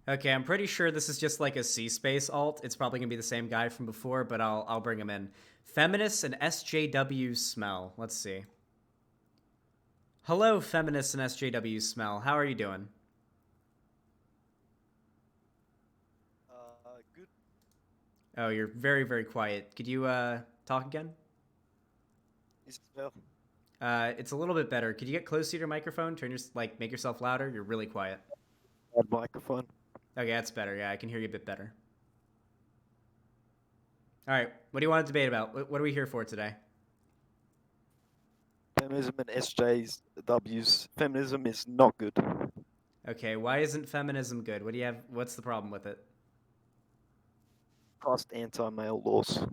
Okay, I'm pretty sure this is just like a C space alt. It's probably gonna be the same guy from before, but I'll bring him in. Feminists and SJW smell. Let's see. Hello, feminists and SJW smell. How are you doing? Good. Oh, you're very very quiet. Could you talk again? Is well, It's a little bit better. Could you get close to your microphone? Turn your like make yourself louder. You're really quiet. bad microphone. Okay, that's better. Yeah, I can hear you a bit better. All right, what do you want to debate about? What are we here for today? Feminism and SJW's feminism is not good. Okay, why isn't feminism good? What do you have? What's the problem with it? Past anti-male laws.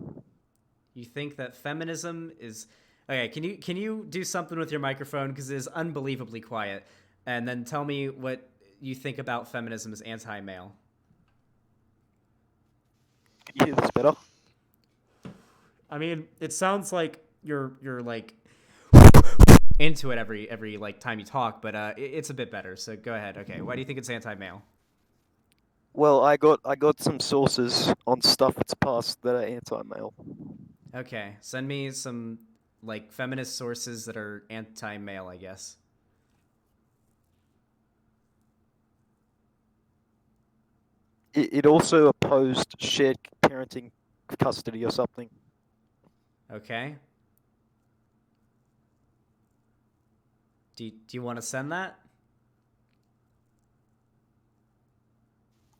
You think that feminism is okay? Can you do something with your microphone because it is unbelievably quiet, and then tell me what you think about feminism as anti-male? Can you hear this better? I mean, it sounds like you're like into it every like time you talk, but it's a bit better. So go ahead. Okay, why do you think it's anti-male? Well, I got some sources on stuff that's past that are anti-male. Okay, send me some like feminist sources that are anti-male, I guess. It also opposed shared parenting custody or something. Okay, do you want to send that?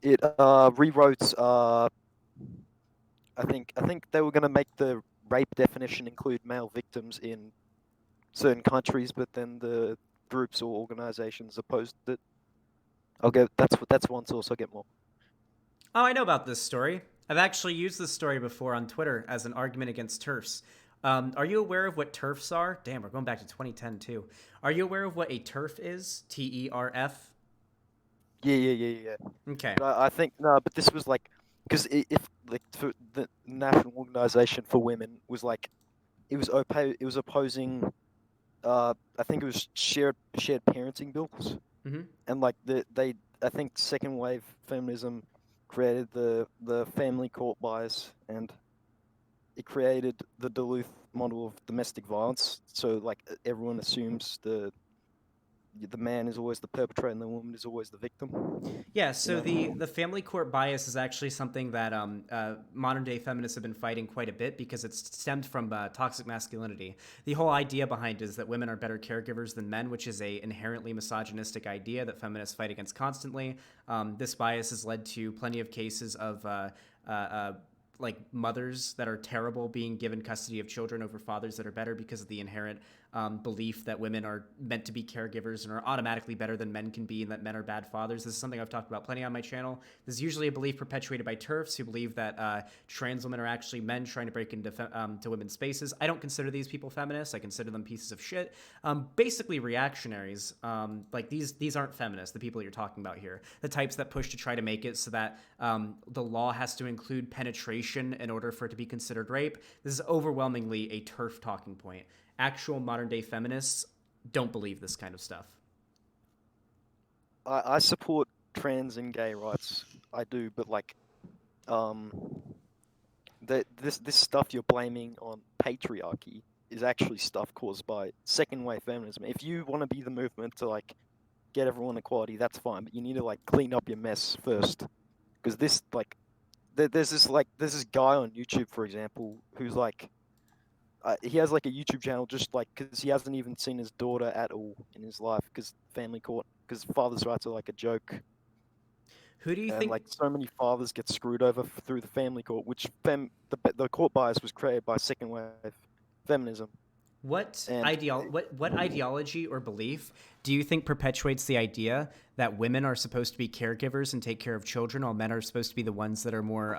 It rewrote I think they were gonna make the rape definition include male victims in certain countries, but then the groups or organizations opposed it. I'll get that's one source. I'll get more. Oh, I know about this story. I've actually used this story before on Twitter as an argument against TERFs. Are you aware of what TERFs are? Damn, we're going back to 2010 too. Are you aware of what a TERF is? TERF? Yeah. Okay. But I think no, but this was like because if like for the National Organization for Women was like it was opposing I think it was shared parenting bills Mm-hmm. and like they I think second wave feminism created the family court bias and it created the Duluth model of domestic violence. So like everyone assumes the man is always the perpetrator and the woman is always the victim. Yeah, You so the know. the family court bias is actually something that modern day feminists have been fighting quite a bit because it's stemmed from toxic masculinity. The whole idea behind it is that women are better caregivers than men, which is a inherently misogynistic idea that feminists fight against constantly. This bias has led to plenty of cases of like mothers that are terrible being given custody of children over fathers that are better because of the inherent belief that women are meant to be caregivers and are automatically better than men can be and that men are bad fathers. This is something I've talked about plenty on my channel. This is usually a belief perpetuated by TERFs who believe that trans women are actually men trying to break into to women's spaces. I don't consider these people feminists. I consider them pieces of shit. Basically reactionaries. Like these aren't feminists, the people you're talking about here. The types that push to try to make it so that the law has to include penetration in order for it to be considered rape. This is overwhelmingly a TERF talking point. Actual modern day feminists don't believe this kind of stuff. I support trans and gay rights. I do, but like um this stuff you're blaming on patriarchy is actually stuff caused by second wave feminism. If you want to be the movement to like get everyone equality, that's fine, but you need to like clean up your mess first. Because this like there's this guy on YouTube, for example, who's like he has like a YouTube channel just like because he hasn't even seen his daughter at all in his life because family court because father's rights are like a joke. Who do you And think like so many fathers get screwed over through the family court, which the court bias was created by second wave feminism. And what ideology or belief do you think perpetuates the idea that women are supposed to be caregivers and take care of children while men are supposed to be the ones that are more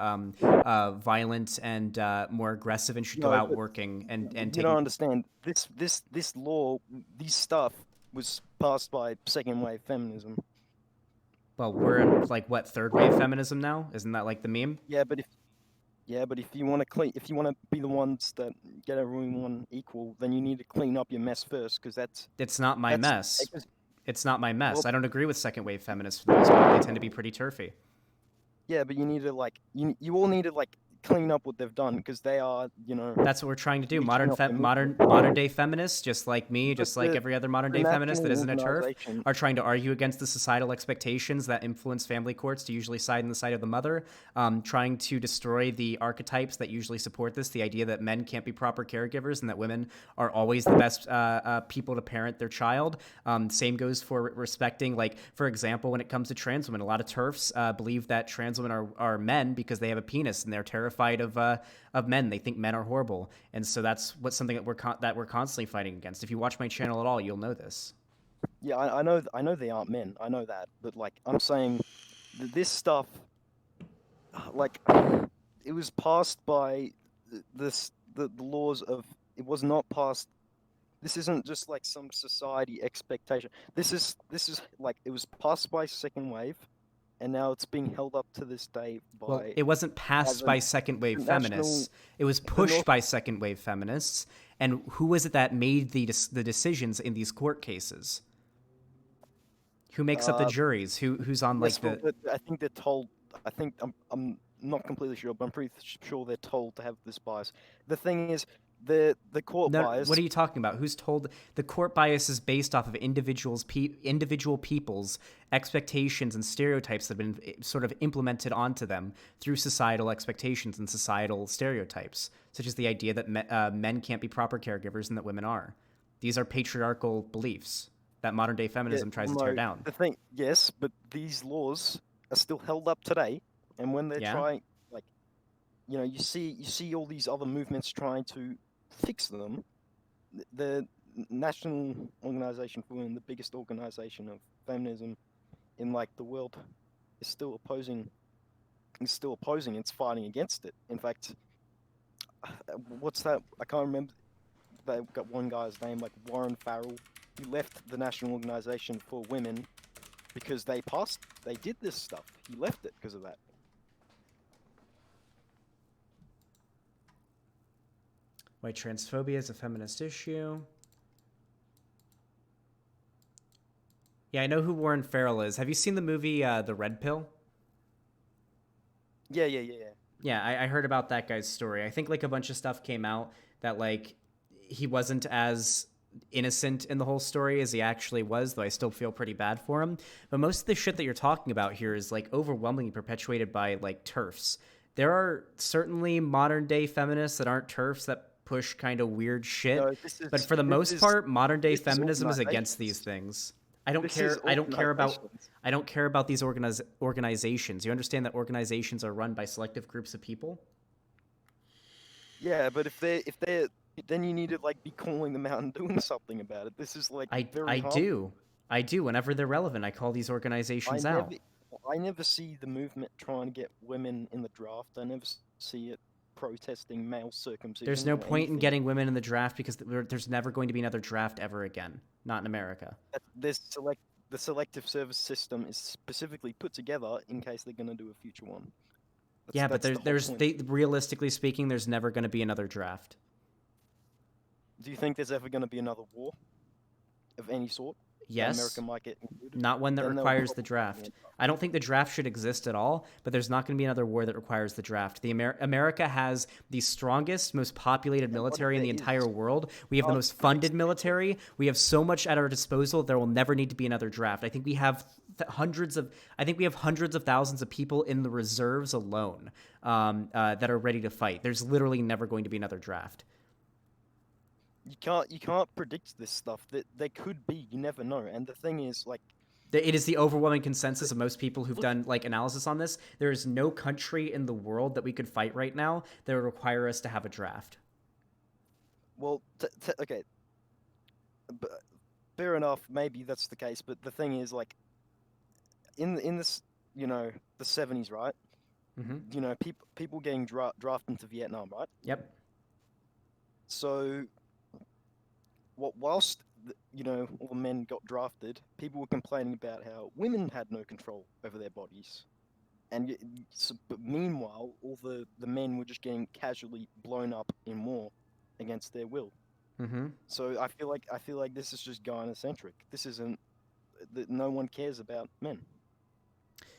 violent and more aggressive and should go no, out but working and you don't taking. understand this law, this stuff was passed by second wave feminism. Well, we're in like what, third wave feminism now? Isn't that like the meme? Yeah, but if you want to if you want to be the ones that get everyone equal, then you need to clean up your mess first, because It's not my that's mess. It's not my mess. Well, I don't agree with second wave feminists for the most part. They tend to be pretty turfy. yeah, but you need to like you all need to like clean up what they've done because they are, That's what we're trying to do. leaking up the Modern day feminists, just like me, But just like every other modern the day feminist that national isn't a turf, organization, are trying to argue against the societal expectations that influence family courts to usually side on the side of the mother, trying to destroy the archetypes that usually support this, the idea that men can't be proper caregivers and that women are always the best people to parent their child. Same goes for respecting, like, for example, when it comes to trans women, a lot of turfs believe that trans women are men because they have a penis and they're terrified of men. They think men are horrible, and so that's something that we're constantly fighting against. If you watch my channel at all, you'll know this. yeah, I know they aren't men. I know that, but like I'm saying, this stuff, like, it was passed by the laws of. It was not passed. This isn't just like some society expectation. This is like it was passed by second wave, and now it's being held up to this day Well, by it wasn't by passed by second wave the national feminists. It was the pushed North. by second wave feminists. And who was it that made the decisions in these court cases? Who makes up the Uh, juries? Who's on yes, like well, the I think they're told. I think I'm not completely sure, but I'm pretty sure they're told to have this bias. The thing is, the court No, what bias. are you talking about? Who's told the court bias is based off of individual people's expectations and stereotypes that have been sort of implemented onto them through societal expectations and societal stereotypes, such as the idea that men can't be proper caregivers and that women are. These are patriarchal beliefs that modern day Yeah, feminism tries to tear no, down. the thing, yes, but these laws are still held up today, and when they're Yeah. trying, like, you see all these other movements trying to fix them. The National Organization for Women, the biggest organization of feminism in like the world, is still opposing. Is still opposing. It's fighting against it. In fact, what's that? I can't remember. They've got one guy's name, like Warren Farrell. He left the National Organization for Women because they did this stuff. He left it because of that. White transphobia is a feminist issue. Yeah, I know who Warren Farrell is. Have you seen the movie The Red Pill? Yeah, yeah, yeah, yeah. Yeah, I heard about that guy's story. I think like a bunch of stuff came out that like he wasn't as innocent in the whole story as he actually was, though I still feel pretty bad for him. But most of the shit that you're talking about here is like overwhelmingly perpetuated by like turfs. There are certainly modern day feminists that aren't turfs that push kind of weird shit, No, but for the most part, modern day this is feminism is against these organizations. things. I don't This care. is organizations. I don't care about these organizations. You understand that organizations are run by selective groups of people? Yeah, but if they're then you need to like be calling them out and doing something about it. This is like very I hard. do. I do. Whenever they're relevant, I call these I organizations never out. I never see the movement trying to get women in the draft. I never see it protesting male There's circumcision no or point in anything. getting women in the draft because there's never going to be another draft ever again. Not in America. The selective service system is specifically put together in case they're going to do a future one. Yeah, but That's the whole point. realistically speaking, there's never going to be another draft. Do you think there's ever going to be another war of any sort that Yes, America might get included? not one that Then they'll requires the probably draft. be I don't think the draft should exist at all, but there's not going to be another war that requires the draft. America has the strongest, most populated And what if military in there the entire is? world. We have the Can't most predict funded the future. military. We have so much at our disposal. There will never need to be another draft. I think we have hundreds of thousands of people in the reserves alone that are ready to fight. There's literally never going to be another draft. You can't predict this stuff. That they could be. You never know. And the thing is, like, It is the overwhelming consensus of most people who've look, done like analysis on this. There is no country in the world that we could fight right now that would require us to have a draft. well, okay, fair enough. Maybe that's the case. But the thing is, like, in this, the 70s, right? Mm-hmm. People getting drafted into Vietnam, right? Yep. So, whilst all the men got drafted, people were complaining about how women had no control over their bodies, and but meanwhile, all the men were just getting casually blown up in war against their will. Mm-hmm. So I feel like this is just gynocentric. This isn't that no one cares about men.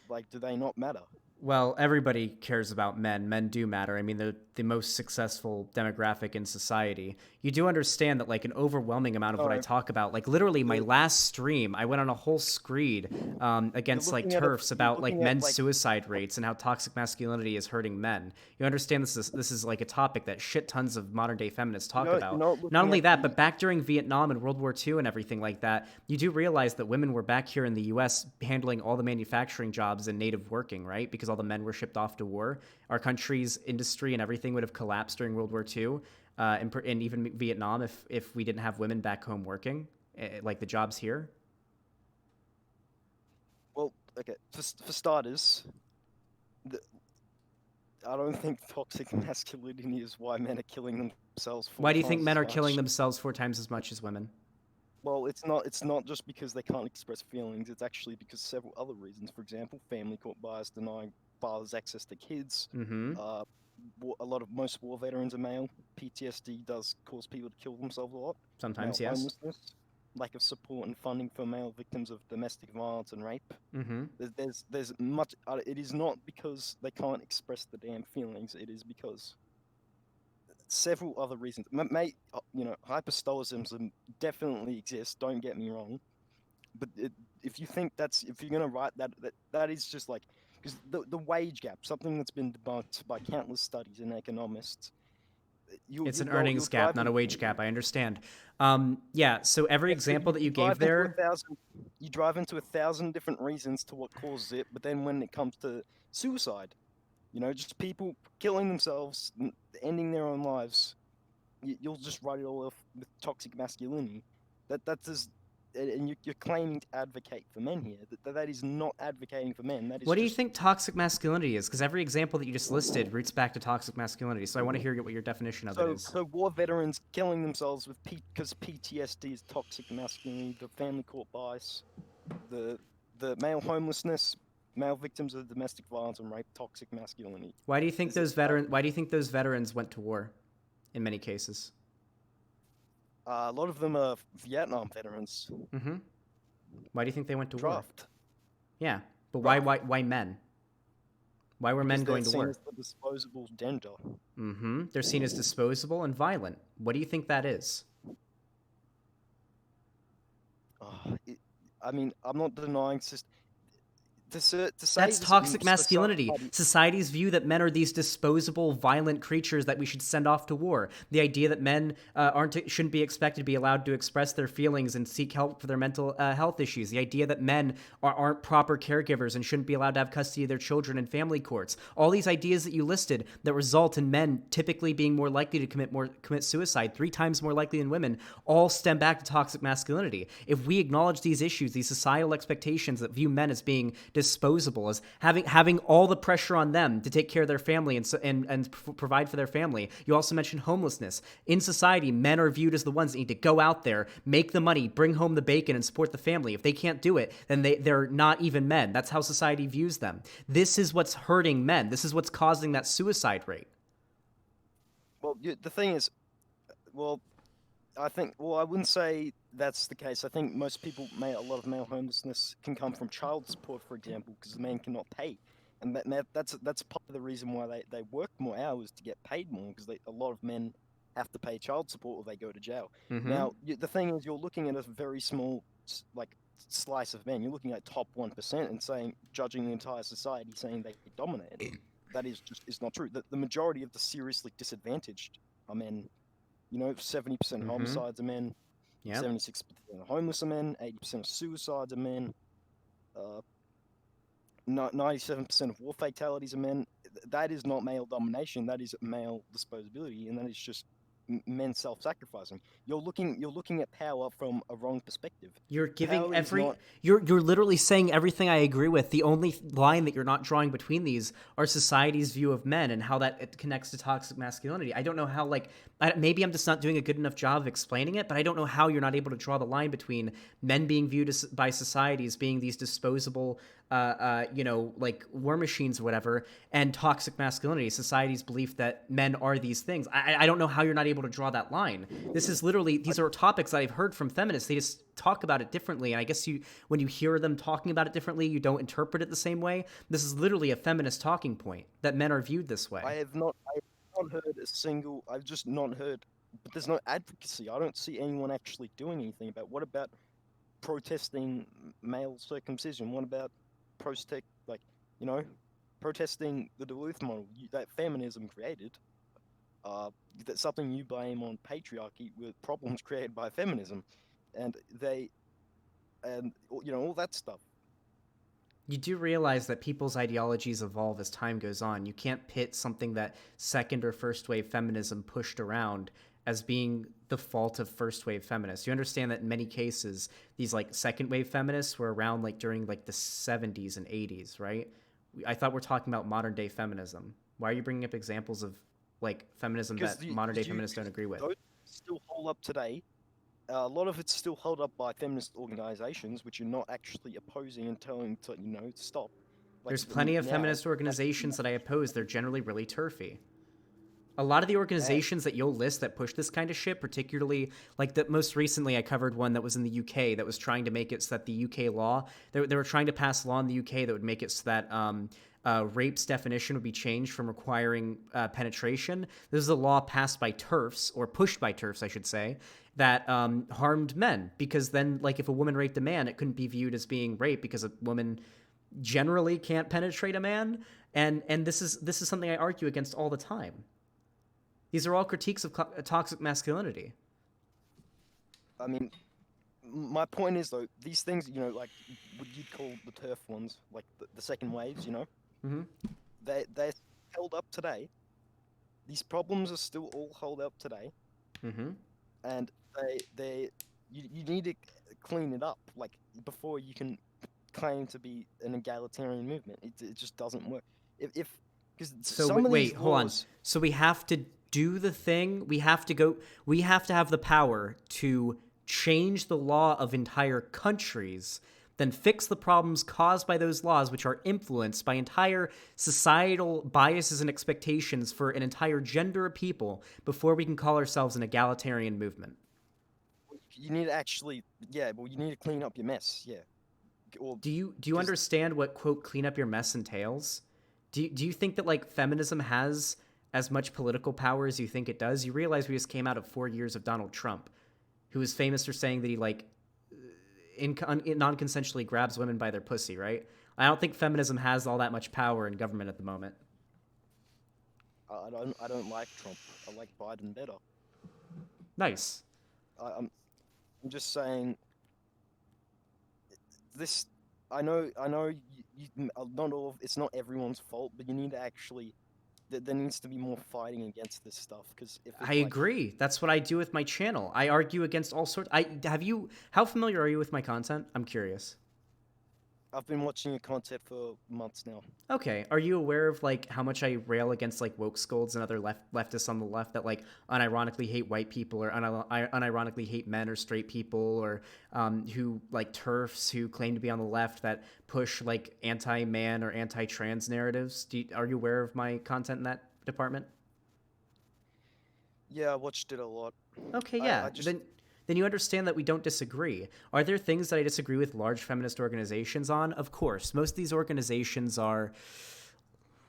Like, do they not matter? Well, everybody cares about men. Men do matter. I mean, they're the most successful demographic in society. You do understand that, like, an overwhelming amount of what I No, talk about, like, literally my the, last stream, I went on a whole screed you're against, like, looking at TERFs you're about, like, looking at men's like suicide rates and how toxic masculinity is hurting men. You understand this is like a topic that shit tons of modern day feminists talk you're about. not Not looking only at that, the but back during Vietnam and World War II and everything like that, you do realize that women were back here in the U.S. handling all the manufacturing jobs and native working, right? Because all the men were shipped off to war. Our country's industry and everything would have collapsed during World War II, and even Vietnam if we didn't have women back home working, like the jobs here. well, okay. For starters, the, I don't think toxic masculinity is why men are killing themselves four Why do you think times men as are killing much. themselves 4 times as much as women? Well, it's not. It's not just because they can't express feelings. It's actually because several other reasons. For example, family court bias, denying fathers access to kids. Mm-hmm. Uh, most war veterans are male. PTSD does cause people to kill themselves a lot. Male Sometimes, yes. homelessness, lack of support and funding for male victims of domestic violence and rape. Mm-hmm. There's much. It is not because they can't express the damn feelings. It is because several other reasons. Mate, hyperstoicism definitely exists. Don't get me wrong, but if you think if you're gonna write that is just like because the wage gap, something that's been debunked by countless studies and economists. It's an You'll earnings gap, drive not a in, wage gap. I understand. Yeah. So every yeah, so example that you gave drive into there, you drive into 1,000 different reasons to what causes it, but then when it comes to suicide, just people killing themselves, ending their own lives, you'll just write it all off with toxic masculinity. That's and you're claiming to advocate for men here. That is not advocating for men. That is what do you just think toxic masculinity is? Because every example that you just listed roots back to toxic masculinity. So I want to hear what your definition of it is. so war veterans killing themselves because PTSD is toxic masculinity. The family court bias, the male homelessness, male victims of domestic violence and rape, toxic masculinity. Why do you think This is Why do you think those veterans went to war? In many cases. a lot of them are Vietnam veterans. Mm-hmm. Why do you think they went to war? Draft. Yeah, but Draft. why men? Why were men Because going they're to seen war? as the disposable gender. Mm-hmm. They're seen as disposable and violent. What do you think that is? I mean, I'm not denying to say That's this in toxic masculinity. society. Society's view that men are these disposable, violent creatures that we should send off to war. The idea that men shouldn't be expected to be allowed to express their feelings and seek help for their mental health issues. The idea that men aren't proper caregivers and shouldn't be allowed to have custody of their children in family courts. All these ideas that you listed that result in men typically being more likely to commit suicide, 3 times more likely than women, all stem back to toxic masculinity. If we acknowledge these issues, these societal expectations that view men as being disposable, as having all the pressure on them to take care of their family and provide for their family. You also mentioned homelessness. In society, men are viewed as the ones that need to go out there, make the money, bring home the bacon, and support the family. If they can't do it, then they're not even men. That's how society views them. This is what's hurting men. This is what's causing that suicide rate. Well, the thing is, well, I wouldn't say that's the case. I think most people, a lot of male homelessness can come from child support, for example, because the man cannot pay, and that's part of the reason why they work more hours to get paid more, because a lot of men have to pay child support or they go to jail. Mm-hmm. Now, the thing is, you're looking at a very small slice of men. You're looking at top 1% and judging the entire society, saying they dominate it. That is not true. The majority of the seriously disadvantaged are men. 70% Mm-hmm. homicides are men, Yep. 76% of homeless are men, 80% of suicides are men, 97% of war fatalities are men. That is not male domination. That is male disposability, and that is just men self-sacrificing. You're looking at power from a wrong perspective. You're giving Power you're literally saying everything I agree with. The only line that you're not drawing between these are society's view of men and how it connects to toxic masculinity. I don't know how, maybe I'm just not doing a good enough job of explaining it, but I don't know how you're not able to draw the line between men being viewed by society as being these disposable, like war machines or whatever, and toxic masculinity, society's belief that men are these things. I don't know how you're not able to draw that line. This is literally, these are topics that I've heard from feminists. They just talk about it differently. And I guess when you hear them talking about it differently, you don't interpret it the same way. This is literally a feminist talking point that men are viewed this way. I have not heard a single. I've just not heard. But there's no advocacy. I don't see anyone actually doing anything about. What about protesting male circumcision? What about like, you know, protesting the Duluth model that feminism created? That's something you blame on patriarchy with problems created by feminism, and all that stuff. You do realize that people's ideologies evolve as time goes on. You can't pit something that second or first wave feminism pushed around as being the fault of first wave feminists. You understand that in many cases, these like second wave feminists were around like during like the 70s and 80s, right? I thought we're talking about modern day feminism. Why are you bringing up examples of like feminism that modern day feminists don't agree with? Those still hold up today. A lot of it's still held up by feminist organizations, which you're not actually opposing and telling to stop. There's plenty of feminist organizations that I oppose. They're generally really turfy. A lot of the organizations that you'll list that push this kind of shit, particularly like that most recently I covered one that was in the UK that was trying to make it so that the UK law, they were trying to pass a law in the UK that would make it so that rape's definition would be changed from requiring penetration. This is a law passed by TERFs, or pushed by TERFs, I should say, that harmed men, because then like if a woman raped a man, it couldn't be viewed as being rape because a woman generally can't penetrate a man. And this is something I argue against all the time. These are all critiques of toxic masculinity. I mean, my point is though, these things, like what you'd call the turf ones, like the second waves, Mm-hmm. they're held up today. These problems are still all held up today, Mm-hmm. and you need to clean it up, like before you can claim to be an egalitarian movement. It just doesn't work. If because So some of wait, these hold on. laws, So we have to do the thing. We have to have the power to change the law of entire countries, then fix the problems caused by those laws, which are influenced by entire societal biases and expectations for an entire gender of people, before we can call ourselves an egalitarian movement. you need to actually, yeah, well, you need to clean up your mess, yeah. Or Do you 'cause understand what quote clean up your mess entails? Do you think that like feminism has as much political power as you think it does? You realize we just came out of 4 years of Donald Trump, who was famous for saying that he like non-consensually grabs women by their pussy, right? I don't think feminism has all that much power in government at the moment. I don't like Trump. I like Biden better. Nice. I'm just saying this. I know not all. It's not everyone's fault, but you need to actually. There needs to be more fighting against this stuff, because if I agree. That's what I do with my channel. I argue against all sorts. How familiar are you with my content? I'm curious. I've been watching your content for months now. Okay. Are you aware of like how much I rail against like woke scolds and other leftists on the left that like unironically hate white people, or unironically hate men or straight people, or who like TERFs who claim to be on the left that push like anti-man or anti-trans narratives? Are you aware of my content in that department? Yeah, I watched it a lot. Okay, I, yeah. I just Then you understand that we don't disagree. Are there things that I disagree with large feminist organizations on? Of course. Most of these organizations are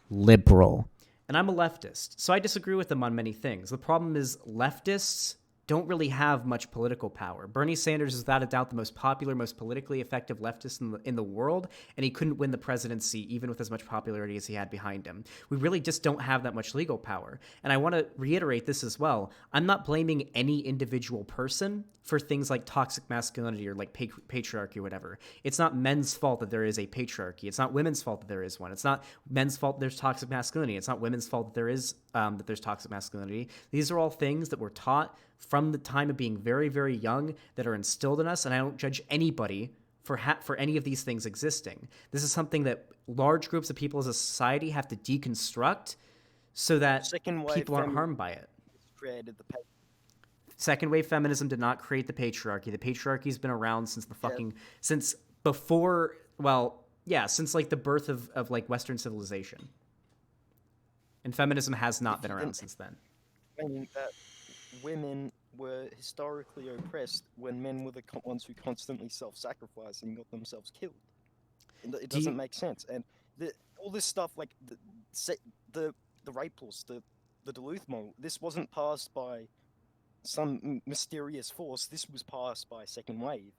liberal. And I'm a leftist, so I disagree with them on many things. The problem is leftists don't really have much political power. Bernie Sanders is without a doubt the most popular, most politically effective leftist in the world, and he couldn't win the presidency even with as much popularity as he had behind him. We really just don't have that much legal power. And I want to reiterate this as well. I'm not blaming any individual person for things like toxic masculinity or like patriarchy or whatever. It's not men's fault that there is a patriarchy. It's not women's fault that there is one. It's not men's fault that there's toxic masculinity. It's not women's fault that there's toxic masculinity. These are all things that we're taught from the time of being very, very young, that are instilled in us, and I don't judge anybody for any of these things existing. This is something that large groups of people as a society have to deconstruct so that people aren't harmed by it. created the Second wave feminism did not create the patriarchy. The patriarchy's been around since since before, well, Yeah, since like the birth of like Western civilization. And feminism has not If been you around didn't since then. explain that women were historically oppressed when men were the ones who constantly self-sacrificed and got themselves killed. It Do doesn't you make sense. And all this stuff, like the the rape laws, the Duluth model, this wasn't passed by some mysterious force. This was passed by second wave.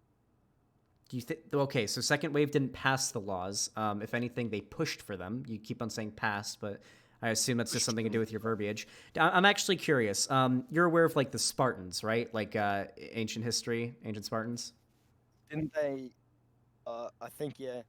do you think? Okay, so second wave didn't pass the laws. If anything, they pushed for them. You keep on saying passed, but I assume that's just Pushed something to do them. with your verbiage. I'm actually curious. You're aware of like the Spartans, right? Like ancient history, ancient Spartans. Didn't they? I think, yeah.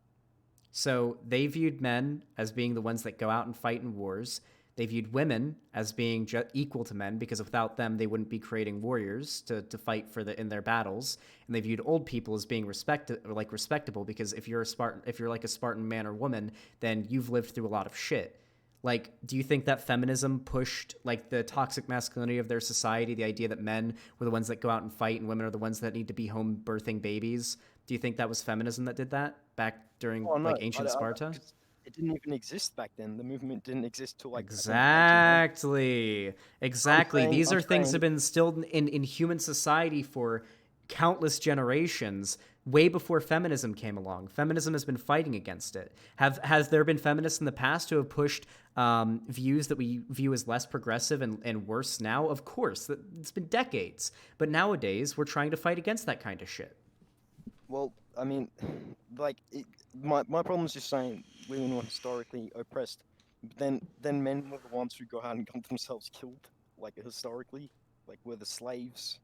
So they viewed men as being the ones that go out and fight in wars. They viewed women as being equal to men because without them they wouldn't be creating warriors to fight for in their battles. And they viewed old people as being respectable because if you're a Spartan, if you're like a Spartan man or woman, then you've lived through a lot of shit. Like, do you think that feminism pushed like the toxic masculinity of their society, the idea that men were the ones that go out and fight and women are the ones that need to be home birthing babies? Do you think that was feminism that did that back during Oh no, like ancient Sparta? 'cause it didn't even exist back then. The movement didn't exist till like I think 1800. Exactly. Exactly. These I'm are things that saying, have been instilled in human society for countless generations, way before feminism came along. Feminism has been fighting against it. Has there been feminists in the past who have pushed views that we view as less progressive and worse now? Of course. It's been decades. But nowadays, we're trying to fight against that kind of shit. well, I mean, like my problem is just saying women were historically oppressed. But then men were the ones who got out and got themselves killed, like historically, like were the slaves,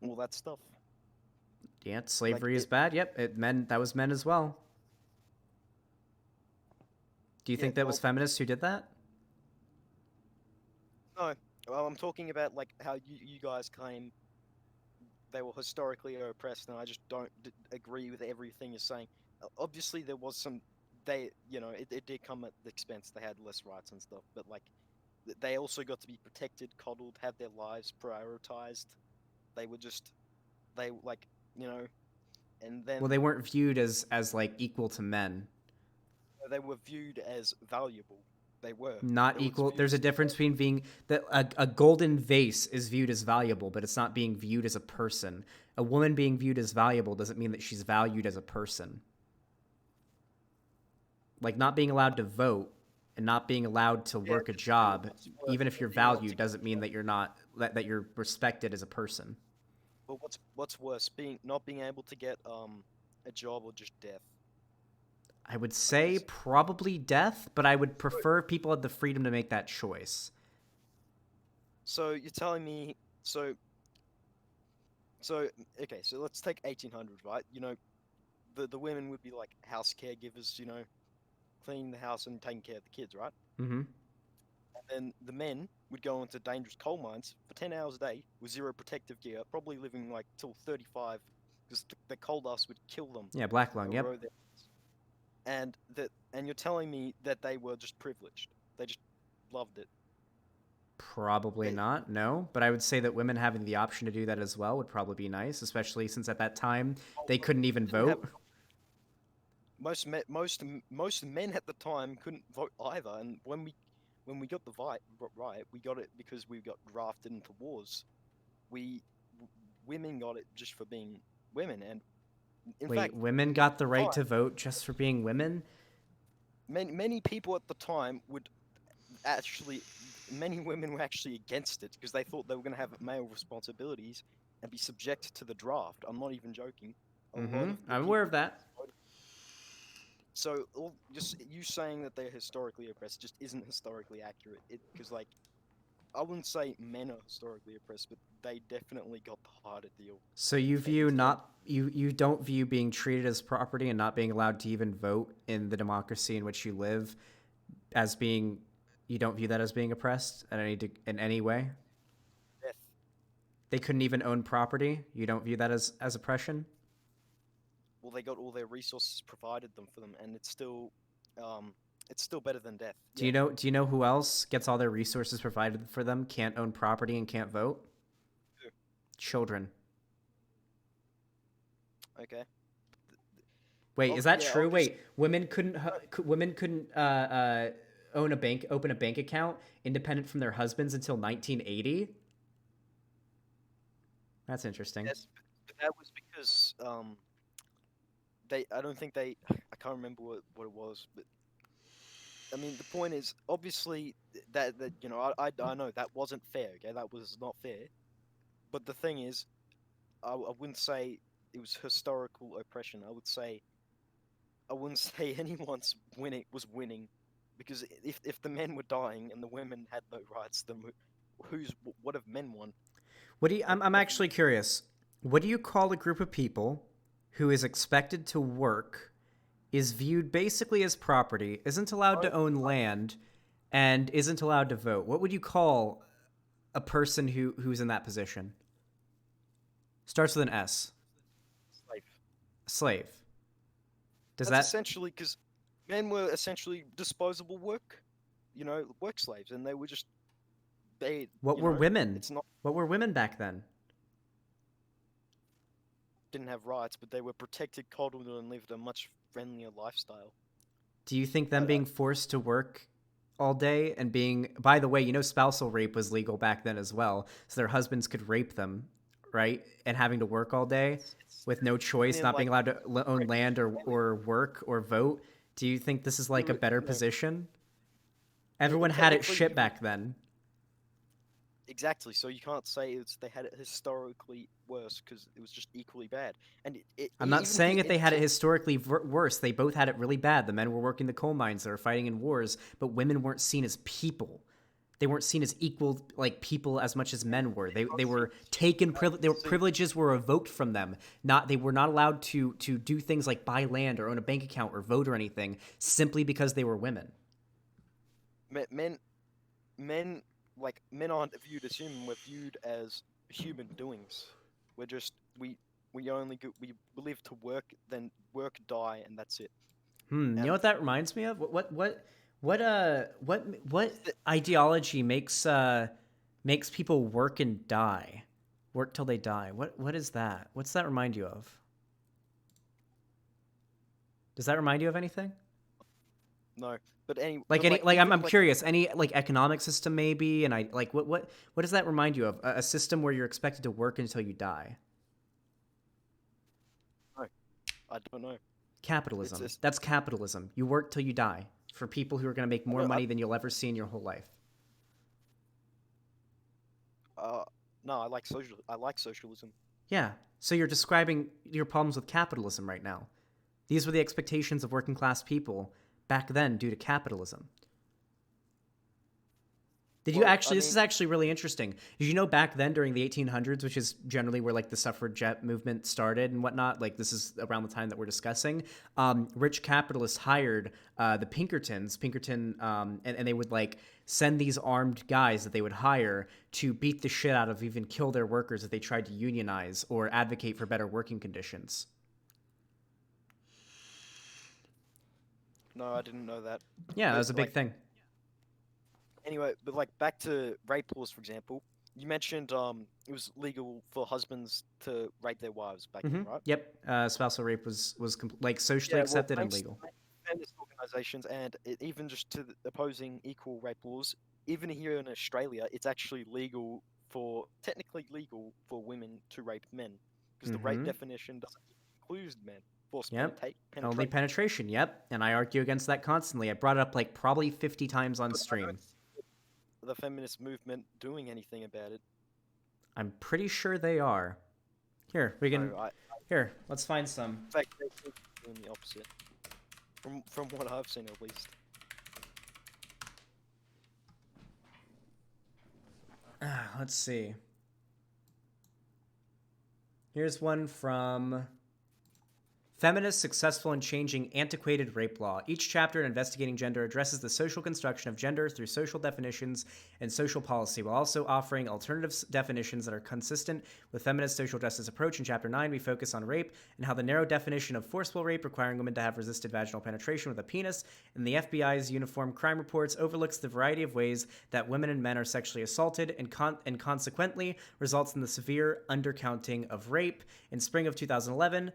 all that stuff. Yeah, Like slavery is it, bad. Yep, that was men as well. Do you yeah. think that was Well, feminists who did that? no, well, I'm talking about like how you guys claim they were historically oppressed, and I just don't agree with everything you're saying. Obviously, there was some. It did come at the expense. They had less rights and stuff, but like, they also got to be protected, coddled, have their lives prioritized. They were just, they like, you know, and Well, then they weren't viewed as like equal to men. they were viewed as valuable. They were. Not It was equal. viewed There's a as difference between being that a golden vase is viewed as valuable, but it's not being viewed as a person. A woman being viewed as valuable doesn't mean that she's valued as a person. Like not being allowed to vote and not being allowed to yeah. work a job, What's even worse, if you're being able to valued, get doesn't a mean job? that you're not that you're respected as a person. But what's worse, being not being able to get a job or just death? I would Like say this. probably death, but I would prefer if people had the freedom to make that choice. So you're telling me so okay, so let's take 1800, right? The women would be like house caregivers, cleaning the house and taking care of the kids, right? Mm-hmm. And then the men would go into dangerous coal mines for 10 hours a day with zero protective gear, probably living like till 35 because the coal dust would kill them, Yeah, black lung. Yep. erode their and you're telling me that they were just privileged. They just loved it. Probably They, not, no. But I would say that women having the option to do that as well would probably be nice, especially since at that time they couldn't even didn't have vote. most men at the time couldn't vote either, and when we got the right, we got it because we got drafted into wars. We women got it just for being women, and in Wait, fact, women at got the the right time, to vote just for being women? many people at the time would actually, many women were actually against it because they thought they were going to have male responsibilities and be subject to the draft. I'm not even joking. A lot Mm-hmm. of the I'm aware people. of that. So just you saying that they're historically oppressed just isn't historically accurate. Because like I wouldn't say men are historically oppressed, but they definitely got the harder deal. So you view Instead of not you don't view being treated as property and not being allowed to even vote in the democracy in which you live as being you don't view that as being oppressed in any way? death, They couldn't even own property. You don't view that as oppression? well, they got all their resources provided them for them, and it's still better than death. Yeah. Do you know who else gets all their resources provided for them, can't own property and can't vote? Who? Children. Okay. Wait, Oh is that yeah, true? obviously. Wait, women couldn't open a bank account independent from their husbands until 1980? That's interesting. Yes, but that was because they. I don't think they. I can't remember what it was, but I mean the point is obviously that I know that wasn't fair. Okay, that was not fair. But the thing is, I wouldn't say it was historical oppression. I wouldn't say anyone's winning, because if the men were dying and the women had no rights, then what have men won? What do you, Like I'm nothing. actually curious. What do you call a group of people who is expected to work, is viewed basically as property, isn't allowed to Oh, own land, and isn't allowed to vote? What would you call a person who's in that position? Starts with an S. slave. Slave. Does That's that essentially because men were essentially disposable work slaves, and they were just they, what were women? it's not What were women back then? didn't have rights, but they were protected, coddled, and lived a much friendlier lifestyle. Do you think I, them I, being forced to work all day and being, by the way, spousal rape was legal back then as well, so their husbands could rape them, right? And having to work all day it's with no choice, meaning not being like allowed to own land or work or vote. Do you think this is like a you better know, position? Everyone had it technically shit you back then. exactly. So you can't say they had it historically worse because it was just equally bad. And I'm not even saying he if they had it into historically worse. They both had it really bad. The men were working the coal mines, they were fighting in wars, but women weren't seen as people. They weren't seen as equal like people as much as men were. They were taken their see, privileges were revoked from them. Not they were not allowed to do things like buy land or own a bank account or vote or anything simply because they were women. men men men aren't viewed as human. We're viewed as human doings. We're just we live to work, then work, die, and that's it. You know And what that reminds me of? What is that ideology makes people work and die, work till they die? What is that? What's that remind you of? Does that remind you of anything? no? But any Like but any like like even I'm like curious, any like economic system maybe, and I like what does that remind you of? A system where you're expected to work until you die. no, I don't know. It's Capitalism. just That's capitalism. You work till you die for people who are going to make I more don't money than you'll ever see in your whole life. uh no, I like socialism. Yeah. So you're describing your problems with capitalism right now. These were the expectations of working class people back then due to capitalism. Did you Well, I actually? This is mean, actually really interesting. Did you know back then, during the 1800s, which is generally where like the suffragette movement started and whatnot, like this is around the time that we're discussing. Rich capitalists hired the and they would like send these armed guys that they would hire to beat the shit out of, even kill their workers if they tried to unionize or advocate for better working conditions. no, I didn't know that. Yeah, that But was a big like thing. anyway, but like back to rape laws, for example. You mentioned it was legal for husbands to rape their wives back then, right? Yep. Spousal rape was like socially Yeah, well, accepted and thanks legal. to feminist organizations and even just to the opposing equal rape laws, even here in Australia, it's actually technically legal for women to rape men, because the rape Mm-hmm. definition doesn't include men. Forced Yep. Only penetration. penetration. Yep. And I argue against that constantly. I brought it up like probably 50 times on But I stream. don't see the feminist movement doing anything about it. I'm pretty sure they are. Here, we can. No, Here, let's find some. in fact, they seem to be doing the opposite. From what I've seen, at least. Let's see. Here's one from Feminists Successful in Changing Antiquated Rape Law. Each chapter in Investigating Gender addresses the social construction of gender through social definitions and social policy, while also offering alternative definitions that are consistent with feminist social justice approach. In Chapter 9, we focus on rape and how the narrow definition of forcible rape, requiring women to have resisted vaginal penetration with a penis, in the FBI's Uniform Crime Reports overlooks the variety of ways that women and men are sexually assaulted and consequently results in the severe undercounting of rape. In spring of 2011,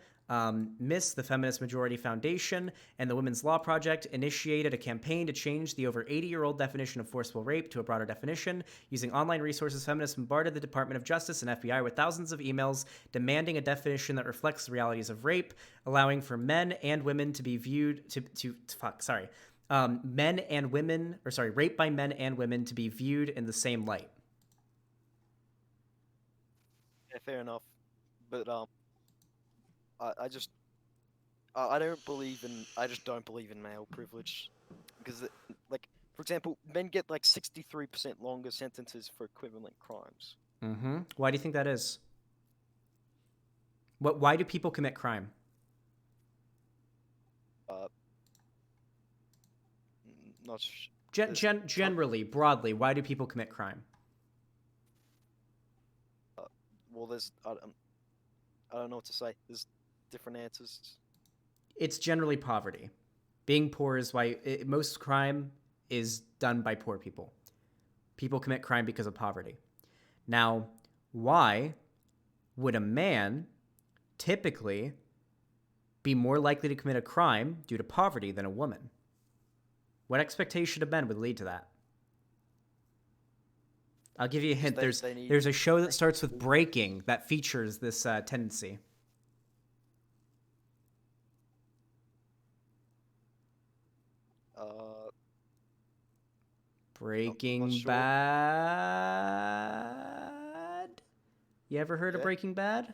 Miss, the Feminist Majority Foundation, and the Women's Law Project initiated a campaign to change the over 80-year-old definition of forcible rape to a broader definition. Using online resources, feminists bombarded the Department of Justice and FBI with thousands of emails demanding a definition that reflects the realities of rape, allowing for men and women to be viewed men and women, rape by men and women to be viewed in the same light. Yeah, fair enough. But I just I don't believe in I just don't believe in male privilege because like for example, men get like 63% longer sentences for equivalent crimes. Mm-hmm. Why do you think that is? Why do people commit crime? Uh, not Generally, broadly, why do people commit crime? well, there's I don't know what to say. There's different answers. It's generally poverty. Being poor is why most crime is done by poor people. People commit crime because of poverty. Now, why would a man typically be more likely to commit a crime due to poverty than a woman? What expectation of men would lead to that? I'll give you a hint. There's a show that starts with Breaking that features this tendency. Breaking sure. Bad? You ever heard of Breaking Bad?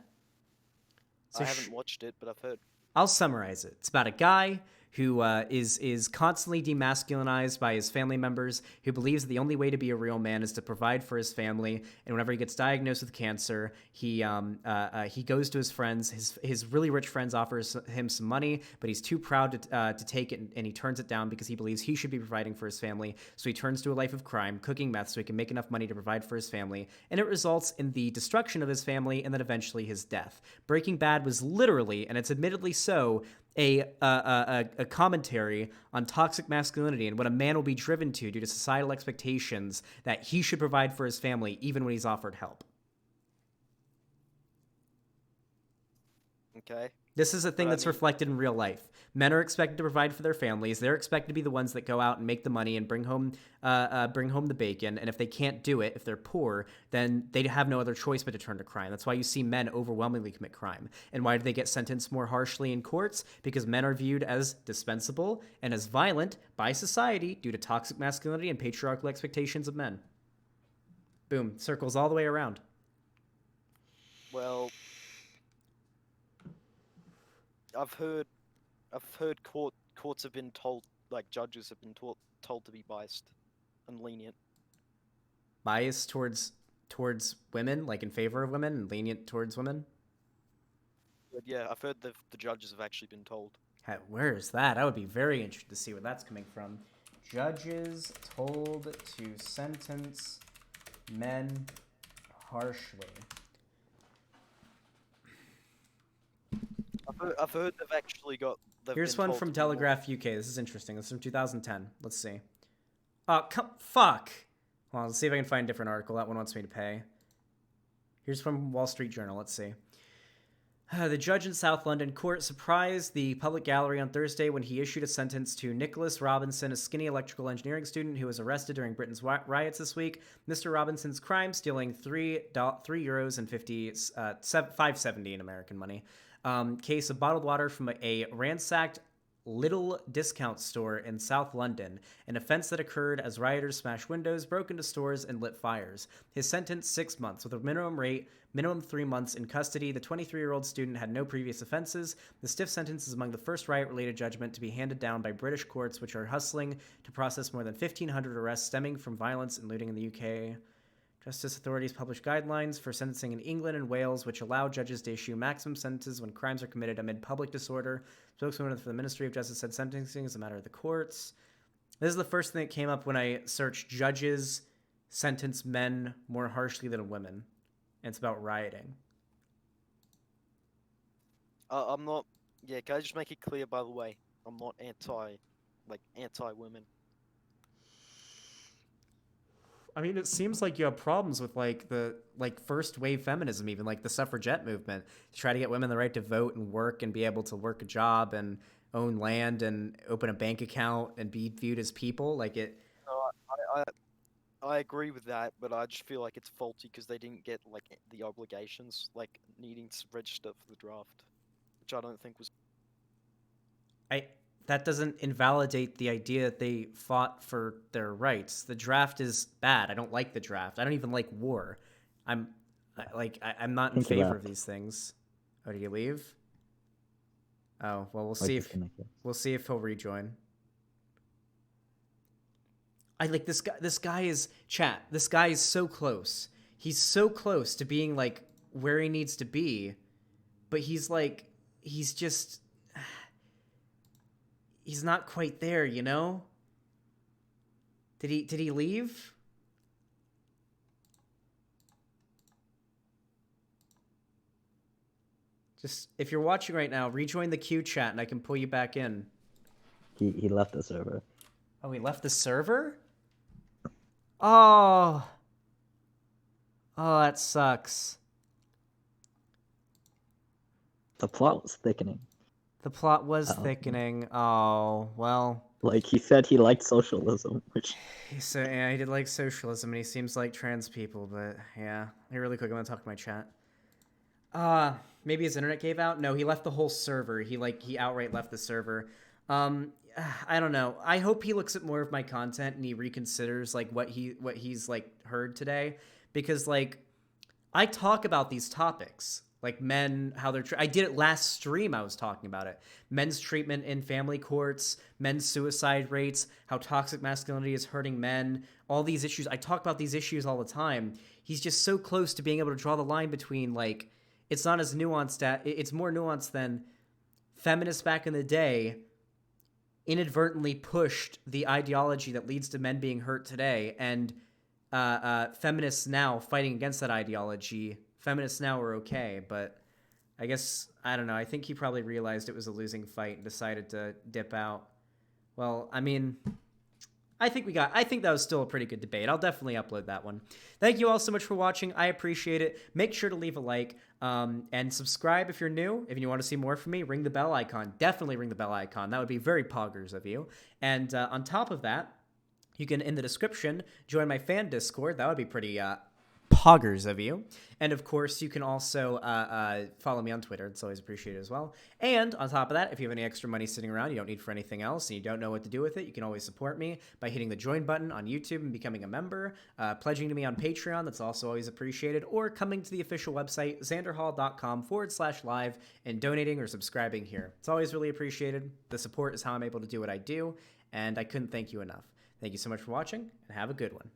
I haven't watched it, but I've heard. I'll summarize it. It's about a guy who is constantly demasculinized by his family members, who believes that the only way to be a real man is to provide for his family. And whenever he gets diagnosed with cancer, he goes to his friends. His really rich friends offers him some money, but he's too proud to take it, and he turns it down because he believes he should be providing for his family. So he turns to a life of crime, cooking meth, so he can make enough money to provide for his family. And it results in the destruction of his family and then eventually his death. Breaking Bad was literally, and it's admittedly so, a commentary on toxic masculinity and what a man will be driven to due to societal expectations that he should provide for his family even when he's offered help. Okay. This is a thing that's reflected in real life. Men are expected to provide for their families. They're expected to be the ones that go out and make the money and bring home the bacon. And if they can't do it, if they're poor, then they have no other choice but to turn to crime. That's why you see men overwhelmingly commit crime. And why do they get sentenced more harshly in courts? Because men are viewed as dispensable and as violent by society due to toxic masculinity and patriarchal expectations of men. Boom. Circles all the way around. Well, I've heard courts have been told, like judges have been told to be biased and lenient. Biased towards women, like in favor of women, and lenient towards women? But yeah, I've heard the judges have actually been told. Where is that? I would be very interested to see where that's coming from. Judges told to sentence men harshly. I've heard they've actually got. Here's one from Telegraph UK. This is interesting. This is from 2010. Let's see. Fuck. Hold on, let's see if I can find a different article. That one wants me to pay. Here's from Wall Street Journal. Let's see. The judge in South London court surprised the public gallery on Thursday when he issued a sentence to Nicholas Robinson, a skinny electrical engineering student who was arrested during Britain's riots this week. Mr. Robinson's crime, stealing €5.70 in American money. Case of bottled water from a ransacked Little discount store in South London, an offense that occurred as rioters smashed windows, broke into stores, and lit fires. His sentence, 6 months, with a minimum 3 months in custody. The 23-year-old student had no previous offenses. The stiff sentence is among the first riot-related judgment to be handed down by British courts, which are hustling to process more than 1,500 arrests stemming from violence and looting in the UK. Justice authorities publish guidelines for sentencing in England and Wales, which allow judges to issue maximum sentences when crimes are committed amid public disorder. Spokeswoman for the Ministry of Justice said sentencing is a matter of the courts. This is the first thing that came up when I searched judges sentence men more harshly than women. And it's about rioting. I'm not. Yeah, can I just make it clear, by the way? I'm not anti-women. I mean, it seems like you have problems with like the first wave feminism, even like the suffragette movement, to try to get women the right to vote and work and be able to work a job and own land and open a bank account and be viewed as people. Like it, No, I agree with that, but I just feel like it's faulty because they didn't get like the obligations, like needing to register for the draft, which I don't think was. I that doesn't invalidate the idea that they fought for their rights. The draft is bad. I don't like the draft. I don't even like war. I'm I'm not in think he favor of left. these things. Oh, did he leave? Oh, well, Or disconnected. we'll see if he'll rejoin. I like this guy. This guy is chat. This guy is so close. He's so close to being like where he needs to be, but he's just he's not quite there, you know? Did he leave? Just if you're watching right now, rejoin the Q chat and I can pull you back in. He left the server. Oh, he left the server? Oh. Oh, that sucks. The plot was thickening. The plot was thickening. Oh, well. Like, he said he liked socialism, which... So, yeah, he did like socialism, and he seems like trans people, but, yeah. Hey, really quick, I'm gonna talk to my chat. Maybe his internet gave out? No, he left the whole server. He outright left the server. I don't know. I hope he looks at more of my content and he reconsiders, like, what he's, like, heard today. Because, like, I talk about these topics. Like men, how they're... I did it last stream, I was talking about it. Men's treatment in family courts, men's suicide rates, how toxic masculinity is hurting men, all these issues. I talk about these issues all the time. He's just so close to being able to draw the line between, like... It's not as nuanced... It's more nuanced than feminists back in the day inadvertently pushed the ideology that leads to men being hurt today, and feminists now fighting against that ideology... Feminists now are okay, but I guess, I don't know, I think he probably realized it was a losing fight and decided to dip out. Well, I mean, I think that was still a pretty good debate. I'll definitely upload that one. Thank you all so much for watching. I appreciate it. Make sure to leave a like, and subscribe if you're new. If you want to see more from me, ring the bell icon. Definitely ring the bell icon. That would be very poggers of you. And on top of that, you can, in the description, join my fan Discord. That would be pretty poggers of you. And of course, you can also follow me on Twitter. It's always appreciated as well. And on top of that, if you have any extra money sitting around you don't need for anything else and you don't know what to do with it, you can always support me by hitting the join button on YouTube and becoming a member, pledging to me on Patreon. That's also always appreciated, or coming to the official website, xanderhall.com/live, and donating or subscribing here. It's always really appreciated. The support is how I'm able to do what I do, and I couldn't thank you enough. Thank you so much for watching, and have a good one.